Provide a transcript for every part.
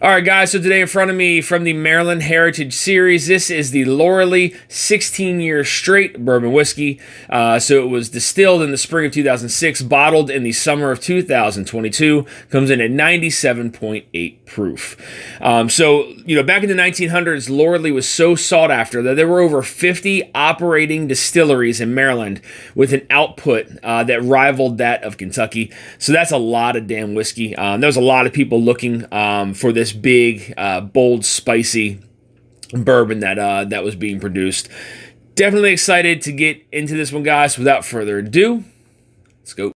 All right, guys, so today in front of me from the Maryland Heritage Series, this is the Lauralee 16-year straight bourbon whiskey. So it was distilled in the spring of 2006, bottled in the summer of 2022, comes in at 97.8 proof. Back in the 1900s, Lauralee was so sought after that there were over 50 operating distilleries in Maryland with an output that rivaled that of Kentucky. So that's a lot of damn whiskey. There was a lot of people looking for this big, bold, spicy bourbon that was being produced. Definitely excited to get into this one, guys. Without further ado, let's go.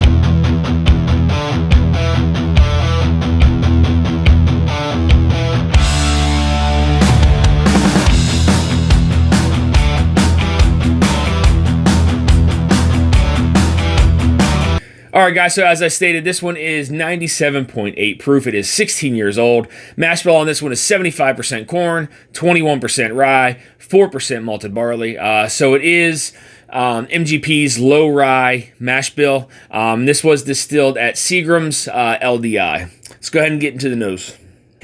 All right, guys, so as I stated, this one is 97.8 proof. It is 16 years old. Mash bill on this one is 75% corn, 21% rye, 4% malted barley. So it is MGP's low rye mash bill. This was distilled at Seagram's LDI. Let's go ahead and get into the nose.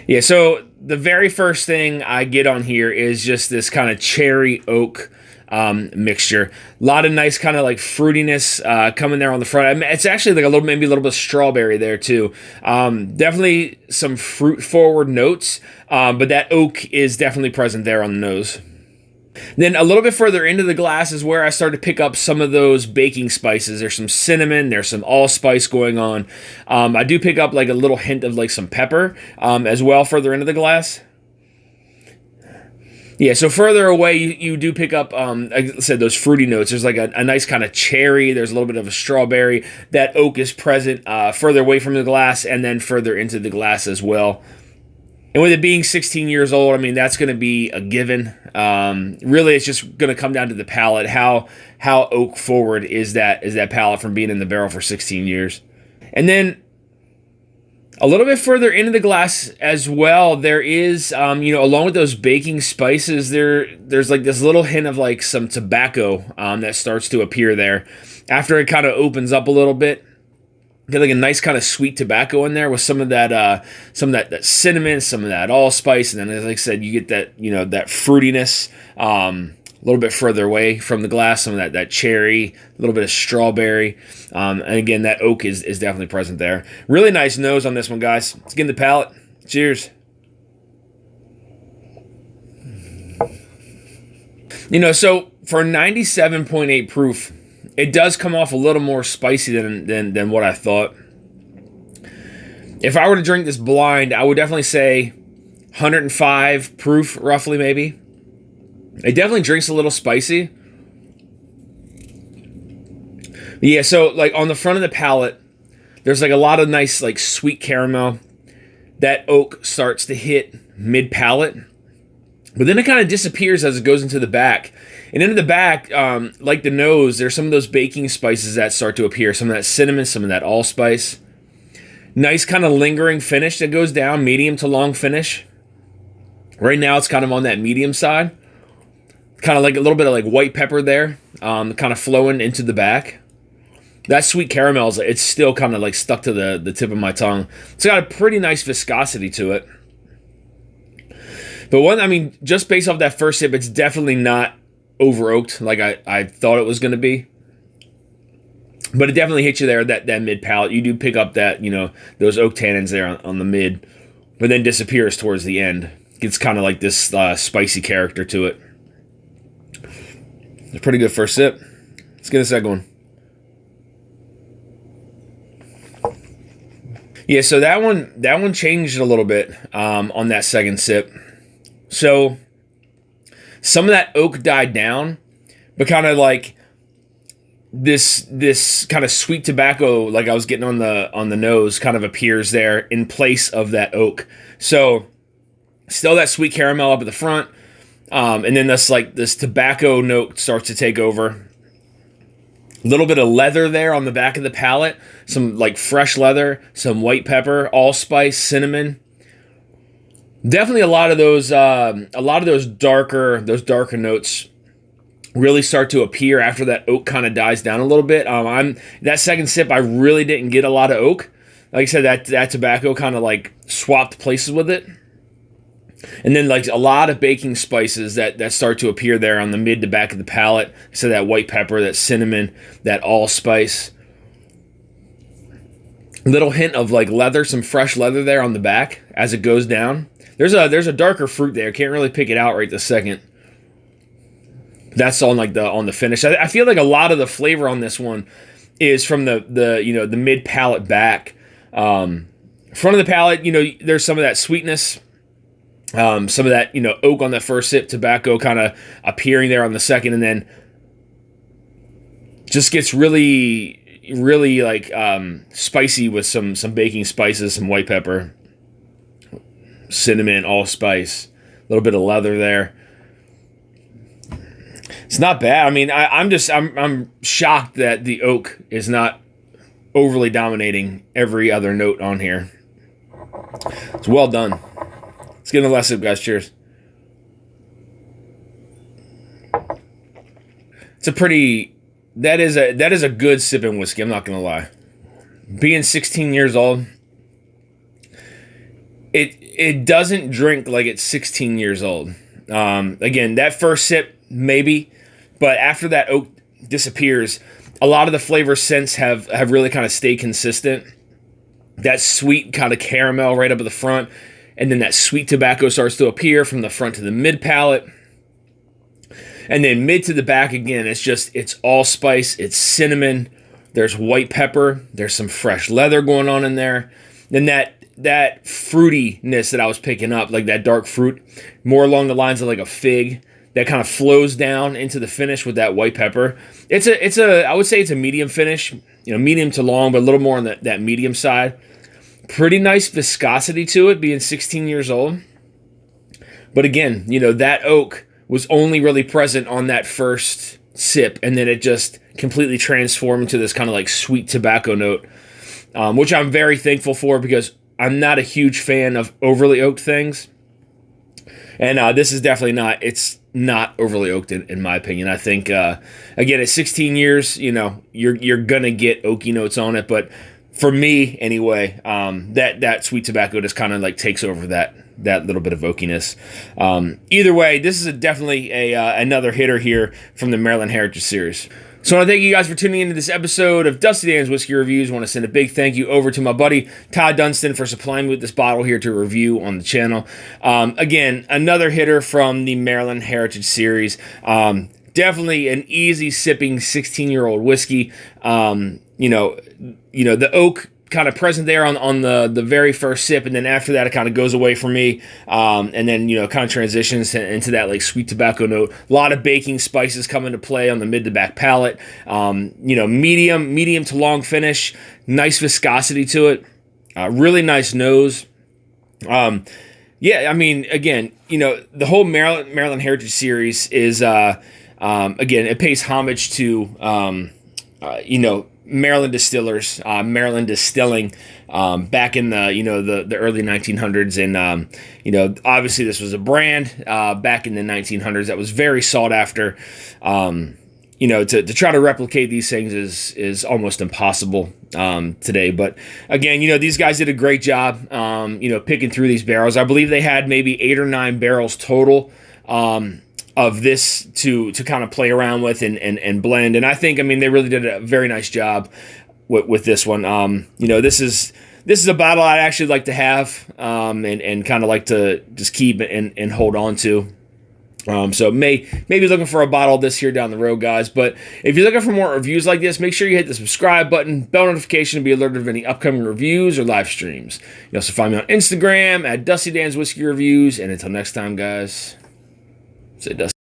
Yeah, so the very first thing I get on here is just this kind of cherry oak mixture. A lot of nice kind of like fruitiness coming there on the front. I mean, it's actually like maybe a little bit of strawberry there too. Definitely some fruit forward notes, but that oak is definitely present there on the nose. Then a little bit further into the glass is where I start to pick up some of those baking spices. There's some cinnamon, there's some allspice going on. I do pick up like a little hint of like some pepper as well further into the glass. Yeah, so further away, you do pick up, like I said, those fruity notes. There's like a nice kind of cherry. There's a little bit of a strawberry. That oak is present further away from the glass and then further into the glass as well. And with it being 16 years old, I mean, that's going to be a given. Really, it's just going to come down to the palate. How oak forward is that palate from being in the barrel for 16 years. And then a little bit further into the glass as well, there is, along with those baking spices, there's like this little hint of like some tobacco that starts to appear there. After it kind of opens up a little bit, get like a nice kind of sweet tobacco in there with some of that that cinnamon, some of that allspice, and then as I said, you get that that fruitiness. A little bit further away from the glass, some of that cherry, a little bit of strawberry, and again, that oak is definitely present there. Really nice nose on this one, guys. Let's get in the palate. Cheers. So for 97.8 proof, it does come off a little more spicy than what I thought. If I were to drink this blind, I would definitely say 105 proof, roughly, maybe. It definitely drinks a little spicy. Yeah, so like on the front of the palate, there's like a lot of nice like sweet caramel. That oak starts to hit mid-palate. But then it kind of disappears as it goes into the back. And into the back, like the nose, there's some of those baking spices that start to appear. Some of that cinnamon, some of that allspice. Nice kind of lingering finish that goes down, medium to long finish. Right now it's kind of on that medium side. Kind of like a little bit of like white pepper there, kind of flowing into the back. That sweet caramel, it's still kind of like stuck to the tip of my tongue. It's got a pretty nice viscosity to it. But just based off that first sip, it's definitely not over oaked like I thought it was going to be. But it definitely hits you there at that mid palate. You do pick up that, those oak tannins there on the mid, but then disappears towards the end. Gets kind of like this spicy character to it. A pretty good first sip. Let's get a second one. Yeah, so that one changed a little bit on that second sip. So some of that oak died down, but kind of like this kind of sweet tobacco, like I was getting on the nose, kind of appears there in place of that oak. So still that sweet caramel up at the front. And then this tobacco note starts to take over. A little bit of leather there on the back of the palate. Some like fresh leather, some white pepper, allspice, cinnamon. Definitely a lot of those darker notes really start to appear after that oak kind of dies down a little bit. That second sip, I really didn't get a lot of oak. Like I said, that tobacco kind of like swapped places with it. And then like a lot of baking spices that start to appear there on the mid to back of the palate. So that white pepper, that cinnamon, that allspice. Little hint of like leather, some fresh leather there on the back as it goes down. There's a darker fruit there. Can't really pick it out right this second. That's on like the finish. I feel like a lot of the flavor on this one is from the mid palate back. Front of the palate, there's some of that sweetness. Some of that, oak on the first sip, tobacco kind of appearing there on the second, and then just gets really like spicy with some baking spices, some white pepper, cinnamon, allspice, a little bit of leather there. It's not bad. I mean, I'm shocked that the oak is not overly dominating every other note on here. It's well done. Let's get another last sip, guys. Cheers. That is a good sipping whiskey. I'm not gonna lie. Being 16 years old, it doesn't drink like it's 16 years old. Again, that first sip maybe, but after that oak disappears, a lot of the flavor scents have really kind of stayed consistent. That sweet kind of caramel right up at the front, and then that sweet tobacco starts to appear from the front to the mid palate. And then mid to the back again, it's allspice, it's cinnamon, there's white pepper, there's some fresh leather going on in there. Then that fruitiness that I was picking up, like that dark fruit, more along the lines of like a fig, that kind of flows down into the finish with that white pepper. I would say it's a medium finish, medium to long, but a little more on that medium side. Pretty nice viscosity to it, being 16 years old. But again, that oak was only really present on that first sip, and then it just completely transformed into this kind of like sweet tobacco note, which I'm very thankful for because I'm not a huge fan of overly oaked things. And this is definitely not. It's not overly oaked in my opinion. I think again at 16 years, you're gonna get oaky notes on it, but for me anyway, that sweet tobacco just kind of like takes over that little bit of oakiness. Either way, this is definitely another hitter here from the Maryland Heritage Series. So I want to thank you guys for tuning into this episode of Dusty Dan's Whiskey Reviews. I want to send a big thank you over to my buddy Todd Dunstan for supplying me with this bottle here to review on the channel. Again, another hitter from the Maryland Heritage Series. Definitely an easy sipping 16-year-old whiskey. The oak kind of present there on the very first sip, and then after that it kind of goes away from me, and then kind of transitions into that like sweet tobacco note. A lot of baking spices come into play on the mid to back palate. Medium to long finish, nice viscosity to it, really nice nose. Again, the whole Maryland Heritage Series is again, it pays homage to Maryland distillers, Maryland distilling, back in the early 1900s, and obviously this was a brand back in the 1900s that was very sought after. To try to replicate these things is almost impossible today. But again, these guys did a great job, picking through these barrels. I believe they had maybe 8 or 9 barrels total. Of this to kind of play around with and blend. And I think, they really did a very nice job with this one. This is a bottle I'd actually like to have, and kind of like to just keep and hold on to. So maybe looking for a bottle of this here down the road, guys. But if you're looking for more reviews like this, make sure you hit the subscribe button, bell notification to be alerted of any upcoming reviews or live streams. You can also find me on Instagram at Dusty Dan's Whiskey Reviews. And until next time, guys, say Dusty.